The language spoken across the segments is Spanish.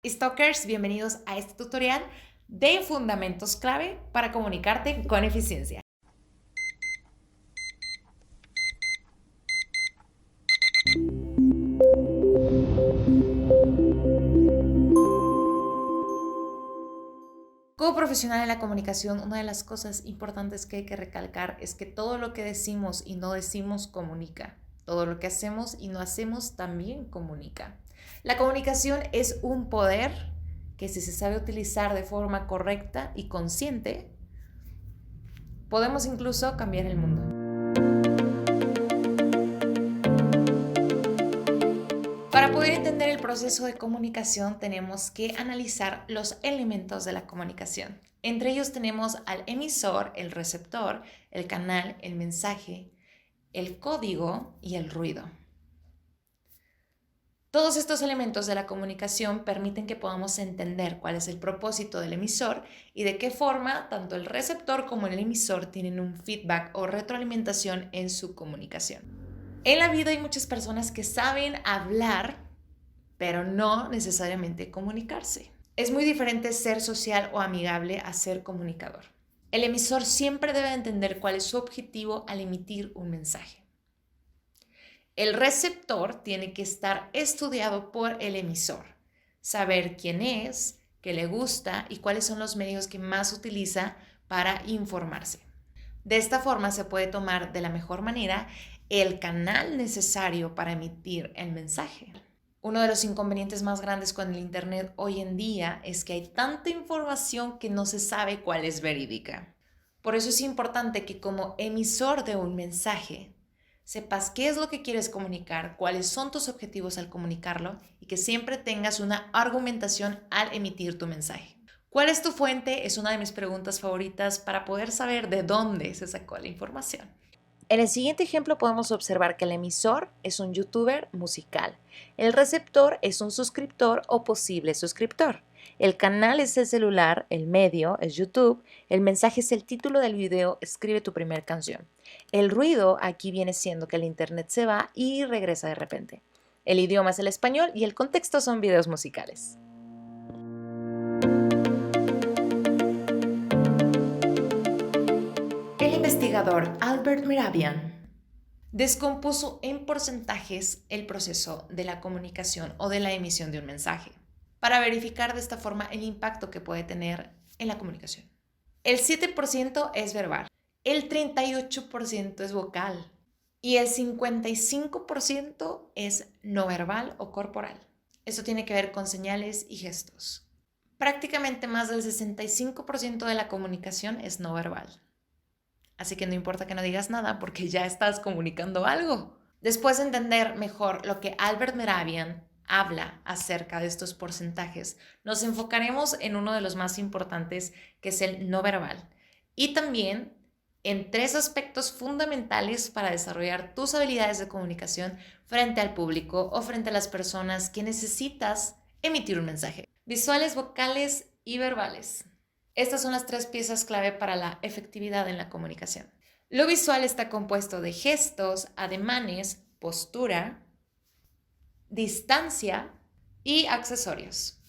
Stalkers, bienvenidos a este tutorial de fundamentos clave para comunicarte con eficiencia. Como profesional en la comunicación, una de las cosas importantes que hay que recalcar es que todo lo que decimos y no decimos comunica. Todo lo que hacemos y no hacemos también comunica. La comunicación es un poder que, si se sabe utilizar de forma correcta y consciente, podemos incluso cambiar el mundo. Para poder entender el proceso de comunicación tenemos que analizar los elementos de la comunicación. Entre ellos tenemos al emisor, el receptor, el canal, el mensaje, el código y el ruido. Todos estos elementos de la comunicación permiten que podamos entender cuál es el propósito del emisor y de qué forma tanto el receptor como el emisor tienen un feedback o retroalimentación en su comunicación. En la vida hay muchas personas que saben hablar, pero no necesariamente comunicarse. Es muy diferente ser social o amigable a ser comunicador. El emisor siempre debe entender cuál es su objetivo al emitir un mensaje. El receptor tiene que estar estudiado por el emisor, saber quién es, qué le gusta y cuáles son los medios que más utiliza para informarse. De esta forma se puede tomar de la mejor manera el canal necesario para emitir el mensaje. Uno de los inconvenientes más grandes con el Internet hoy en día es que hay tanta información que no se sabe cuál es verídica. Por eso es importante que como emisor de un mensaje sepas qué es lo que quieres comunicar, cuáles son tus objetivos al comunicarlo y que siempre tengas una argumentación al emitir tu mensaje. ¿Cuál es tu fuente? Es una de mis preguntas favoritas para poder saber de dónde se sacó la información. En el siguiente ejemplo podemos observar que el emisor es un youtuber musical, el receptor es un suscriptor o posible suscriptor, el canal es el celular, el medio es YouTube, el mensaje es el título del video, escribe tu primera canción. El ruido aquí viene siendo que el internet se va y regresa de repente. El idioma es el español y el contexto son videos musicales. El investigador Albert Mehrabian descompuso en porcentajes el proceso de la comunicación o de la emisión de un mensaje para verificar de esta forma el impacto que puede tener en la comunicación. El 7% es verbal, el 38% es vocal y el 55% es no verbal o corporal. Esto tiene que ver con señales y gestos. Prácticamente más del 65% de la comunicación es no verbal. Así que no importa que no digas nada porque ya estás comunicando algo. Después de entender mejor lo que Albert Mehrabian habla acerca de estos porcentajes, nos enfocaremos en uno de los más importantes, que es el no verbal, y también en 3 aspectos fundamentales para desarrollar tus habilidades de comunicación frente al público o frente a las personas que necesitas emitir un mensaje: visuales, vocales y verbales. Estas son las 3 piezas clave para la efectividad en la comunicación. Lo visual está compuesto de gestos, ademanes, postura, distancia y accesorios,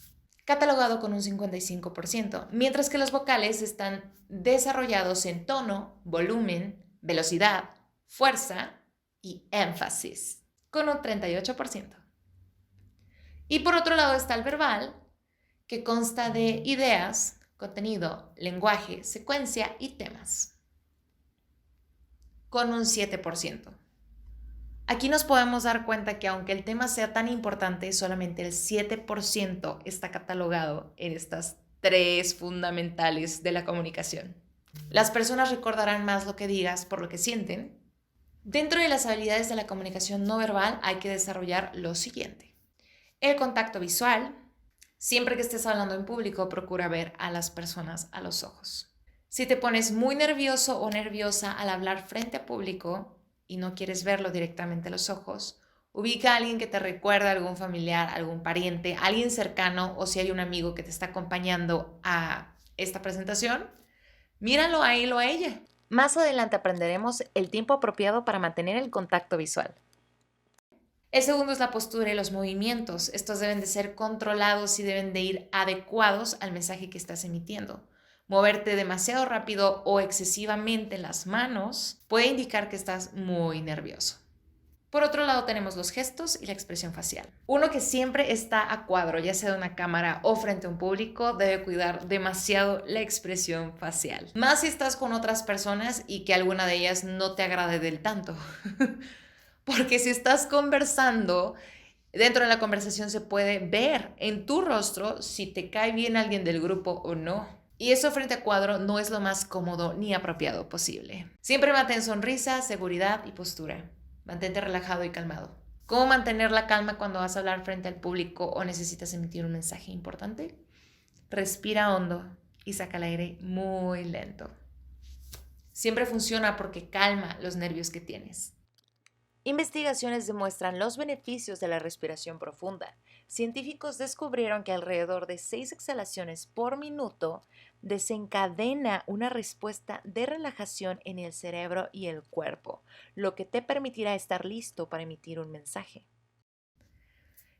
catalogado con un 55%, mientras que los vocales están desarrollados en tono, volumen, velocidad, fuerza y énfasis, con un 38%. Y por otro lado está el verbal, que consta de ideas, contenido, lenguaje, secuencia y temas, con un 7%. Aquí nos podemos dar cuenta que aunque el tema sea tan importante, solamente el 7% está catalogado en estas 3 fundamentales de la comunicación. Las personas recordarán más lo que digas por lo que sienten. Dentro de las habilidades de la comunicación no verbal hay que desarrollar lo siguiente: el contacto visual. Siempre que estés hablando en público, procura ver a las personas a los ojos. Si te pones muy nervioso o nerviosa al hablar frente a público y no quieres verlo directamente a los ojos, ubica a alguien que te recuerde, algún familiar, algún pariente, alguien cercano, o si hay un amigo que te está acompañando a esta presentación, míralo a él o a ella. Más adelante aprenderemos el tiempo apropiado para mantener el contacto visual. El segundo es la postura y los movimientos. Estos deben de ser controlados y deben de ir adecuados al mensaje que estás emitiendo. Moverte demasiado rápido o excesivamente las manos puede indicar que estás muy nervioso. Por otro lado tenemos los gestos y la expresión facial. Uno que siempre está a cuadro, ya sea de una cámara o frente a un público, debe cuidar demasiado la expresión facial. Más si estás con otras personas y que alguna de ellas no te agrade del tanto. Porque si estás conversando, dentro de la conversación se puede ver en tu rostro si te cae bien alguien del grupo o no. Y eso frente a cuadro no es lo más cómodo ni apropiado posible. Siempre mantén sonrisa, seguridad y postura. Mantente relajado y calmado. ¿Cómo mantener la calma cuando vas a hablar frente al público o necesitas emitir un mensaje importante? Respira hondo y saca el aire muy lento. Siempre funciona porque calma los nervios que tienes. Investigaciones demuestran los beneficios de la respiración profunda. Científicos descubrieron que alrededor de 6 exhalaciones por minuto desencadena una respuesta de relajación en el cerebro y el cuerpo, lo que te permitirá estar listo para emitir un mensaje.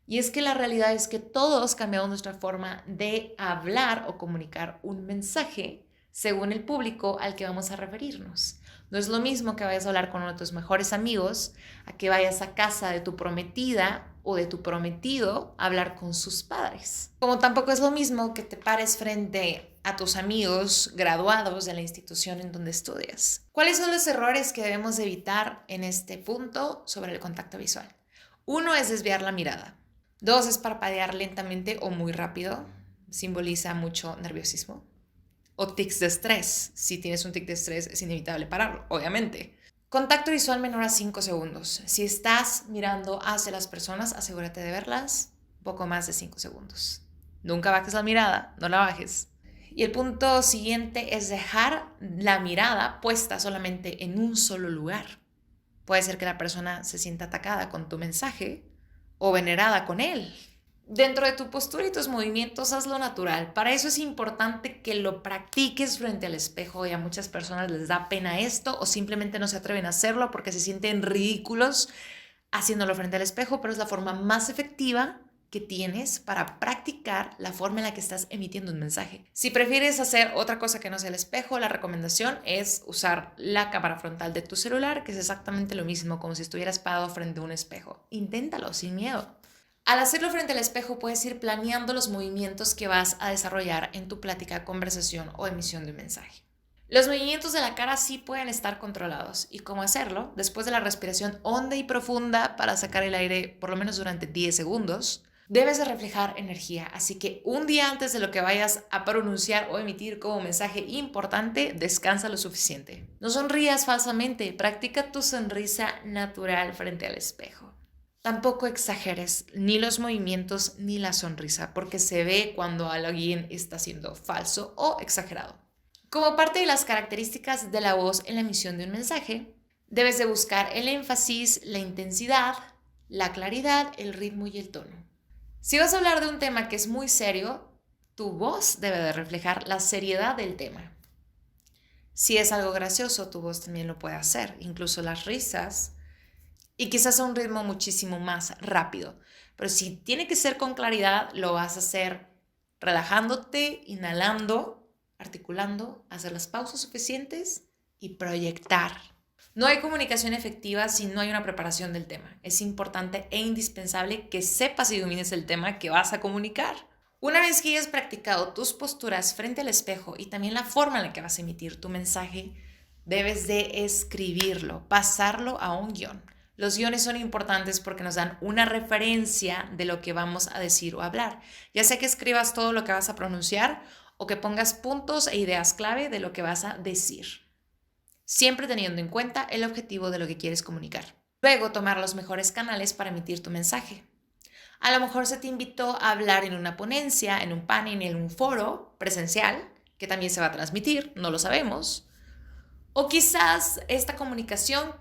Y es que la realidad es que todos cambiamos nuestra forma de hablar o comunicar un mensaje según el público al que vamos a referirnos. No es lo mismo que vayas a hablar con uno de tus mejores amigos, a que vayas a casa de tu prometida o de tu prometido a hablar con sus padres. Como tampoco es lo mismo que te pares frente a tus amigos graduados de la institución en donde estudias. ¿Cuáles son los errores que debemos evitar en este punto sobre el contacto visual? 1 es desviar la mirada. 2 es parpadear lentamente o muy rápido. Simboliza mucho nerviosismo. O tics de estrés. Si tienes un tic de estrés es inevitable pararlo, obviamente. Contacto visual menor a 5 segundos. Si estás mirando hacia las personas, asegúrate de verlas poco más de 5 segundos. Nunca bajes la mirada, no la bajes. Y el punto siguiente es dejar la mirada puesta solamente en un solo lugar. Puede ser que la persona se sienta atacada con tu mensaje o venerada con él. Dentro de tu postura y tus movimientos, hazlo natural. Para eso es importante que lo practiques frente al espejo, y a muchas personas les da pena esto o simplemente no se atreven a hacerlo porque se sienten ridículos haciéndolo frente al espejo, pero es la forma más efectiva que tienes para practicar la forma en la que estás emitiendo un mensaje. Si prefieres hacer otra cosa que no sea el espejo, la recomendación es usar la cámara frontal de tu celular, que es exactamente lo mismo, como si estuvieras parado frente a un espejo. Inténtalo sin miedo. Al hacerlo frente al espejo puedes ir planeando los movimientos que vas a desarrollar en tu plática, conversación o emisión de un mensaje. Los movimientos de la cara sí pueden estar controlados. ¿Y cómo hacerlo? Después de la respiración honda y profunda para sacar el aire por lo menos durante 10 segundos, debes de reflejar energía. Así que un día antes de lo que vayas a pronunciar o emitir como mensaje importante, descansa lo suficiente. No sonrías falsamente, practica tu sonrisa natural frente al espejo. Tampoco exageres ni los movimientos ni la sonrisa, porque se ve cuando alguien está siendo falso o exagerado. Como parte de las características de la voz en la emisión de un mensaje, debes de buscar el énfasis, la intensidad, la claridad, el ritmo y el tono. Si vas a hablar de un tema que es muy serio, tu voz debe de reflejar la seriedad del tema. Si es algo gracioso, tu voz también lo puede hacer, incluso las risas, y quizás a un ritmo muchísimo más rápido. Pero si tiene que ser con claridad, lo vas a hacer relajándote, inhalando, articulando, hacer las pausas suficientes y proyectar. No hay comunicación efectiva si no hay una preparación del tema. Es importante e indispensable que sepas y domines el tema que vas a comunicar. Una vez que hayas practicado tus posturas frente al espejo y también la forma en la que vas a emitir tu mensaje, debes de escribirlo, pasarlo a un guión. Los guiones son importantes porque nos dan una referencia de lo que vamos a decir o hablar. Ya sea que escribas todo lo que vas a pronunciar o que pongas puntos e ideas clave de lo que vas a decir, siempre teniendo en cuenta el objetivo de lo que quieres comunicar. Luego, tomar los mejores canales para emitir tu mensaje. A lo mejor se te invitó a hablar en una ponencia, en un panel, en un foro presencial, que también se va a transmitir, no lo sabemos. O quizás esta comunicación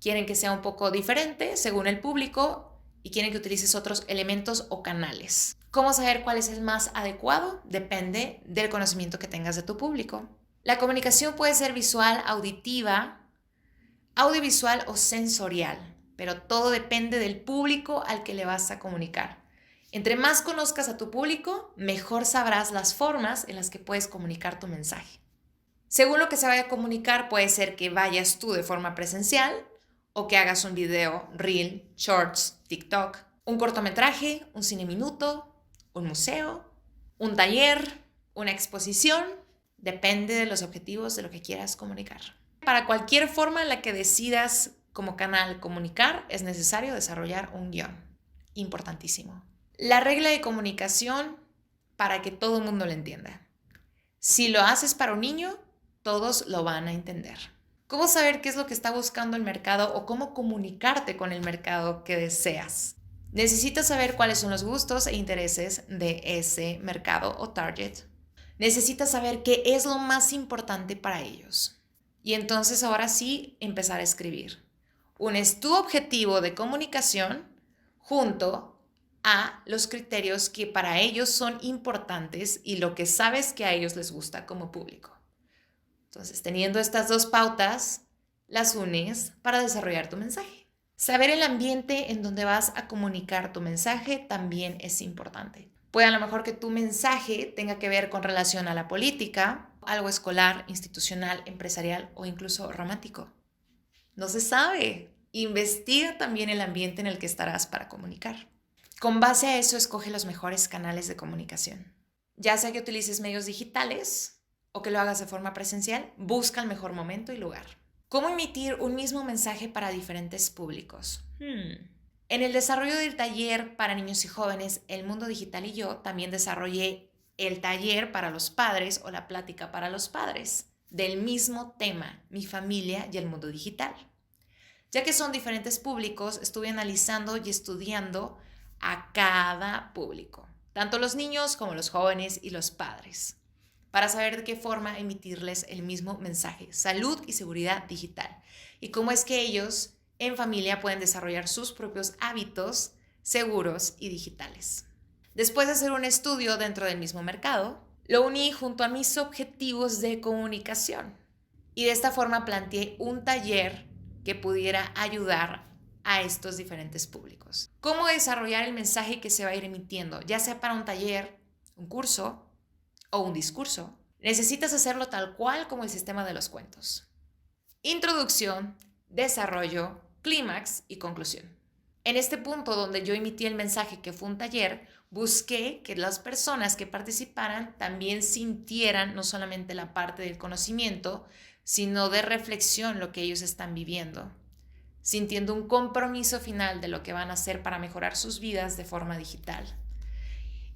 quieren que sea un poco diferente según el público y quieren que utilices otros elementos o canales. ¿Cómo saber cuál es el más adecuado? Depende del conocimiento que tengas de tu público. La comunicación puede ser visual, auditiva, audiovisual o sensorial. pero todo depende del público al que le vas a comunicar. Entre más conozcas a tu público, mejor sabrás las formas en las que puedes comunicar tu mensaje. Según lo que se vaya a comunicar, puede ser que vayas tú de forma presencial o que hagas un video, reel, shorts, TikTok, un cortometraje, un cine minuto, un museo, un taller, una exposición. Depende de los objetivos de lo que quieras comunicar. Para cualquier forma en la que decidas como canal comunicar, es necesario desarrollar un guión. Importantísimo. La regla de comunicación para que todo el mundo lo entienda. Si lo haces para un niño, todos lo van a entender. ¿Cómo saber qué es lo que está buscando el mercado o cómo comunicarte con el mercado que deseas? Necesitas saber cuáles son los gustos e intereses de ese mercado o target. Necesitas saber qué es lo más importante para ellos. Y entonces ahora sí empezar a escribir. Unes tu objetivo de comunicación junto a los criterios que para ellos son importantes y lo que sabes que a ellos les gusta como público. Entonces, teniendo estas dos pautas, las unes para desarrollar tu mensaje. Saber el ambiente en donde vas a comunicar tu mensaje también es importante. Puede a lo mejor que tu mensaje tenga que ver con relación a la política, algo escolar, institucional, empresarial o incluso romántico. No se sabe. Investiga también el ambiente en el que estarás para comunicar. Con base a eso, escoge los mejores canales de comunicación. Ya sea que utilices medios digitales o que lo hagas de forma presencial, busca el mejor momento y lugar. ¿Cómo emitir un mismo mensaje para diferentes públicos? En el desarrollo del taller para niños y jóvenes, El Mundo Digital y yo, también desarrollé el taller para los padres o la plática para los padres del mismo tema, mi familia y el mundo digital. Ya que son diferentes públicos, estuve analizando y estudiando a cada público, tanto los niños como los jóvenes y los padres, para saber de qué forma emitirles el mismo mensaje, salud y seguridad digital, y cómo es que ellos en familia pueden desarrollar sus propios hábitos seguros y digitales. Después de hacer un estudio dentro del mismo mercado, lo uní junto a mis objetivos de comunicación y de esta forma planteé un taller que pudiera ayudar a estos diferentes públicos. ¿Cómo desarrollar el mensaje que se va a ir emitiendo? Ya sea para un taller, un curso o un discurso. Necesitas hacerlo tal cual como el sistema de los cuentos. Introducción, desarrollo, clímax y conclusión. En este punto donde yo emití el mensaje que fue un taller, busqué que las personas que participaran también sintieran no solamente la parte del conocimiento, sino de reflexión lo que ellos están viviendo, sintiendo un compromiso final de lo que van a hacer para mejorar sus vidas de forma digital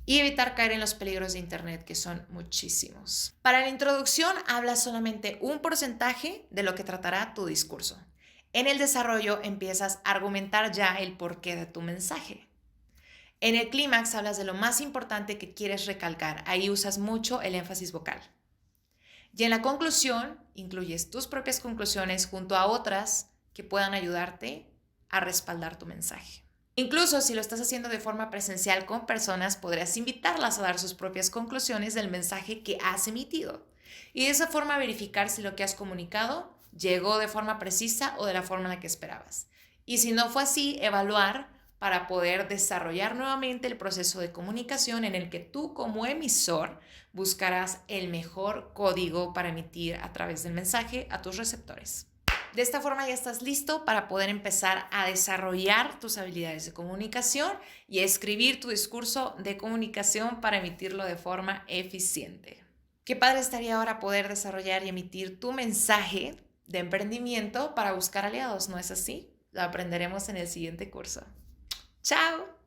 y evitar caer en los peligros de Internet, que son muchísimos. Para la introducción habla solamente un porcentaje de lo que tratará tu discurso. En el desarrollo empiezas a argumentar ya el porqué de tu mensaje. En el clímax hablas de lo más importante que quieres recalcar. Ahí usas mucho el énfasis vocal. Y en la conclusión incluyes tus propias conclusiones junto a otras que puedan ayudarte a respaldar tu mensaje. Incluso si lo estás haciendo de forma presencial con personas, podrás invitarlas a dar sus propias conclusiones del mensaje que has emitido. Y de esa forma verificar si lo que has comunicado llegó de forma precisa o de la forma en la que esperabas. Y si no fue así, evaluar para poder desarrollar nuevamente el proceso de comunicación en el que tú como emisor buscarás el mejor código para emitir a través del mensaje a tus receptores. De esta forma ya estás listo para poder empezar a desarrollar tus habilidades de comunicación y a escribir tu discurso de comunicación para emitirlo de forma eficiente. Qué padre estaría ahora poder desarrollar y emitir tu mensaje de emprendimiento para buscar aliados, ¿no es así? Lo aprenderemos en el siguiente curso. ¡Chao!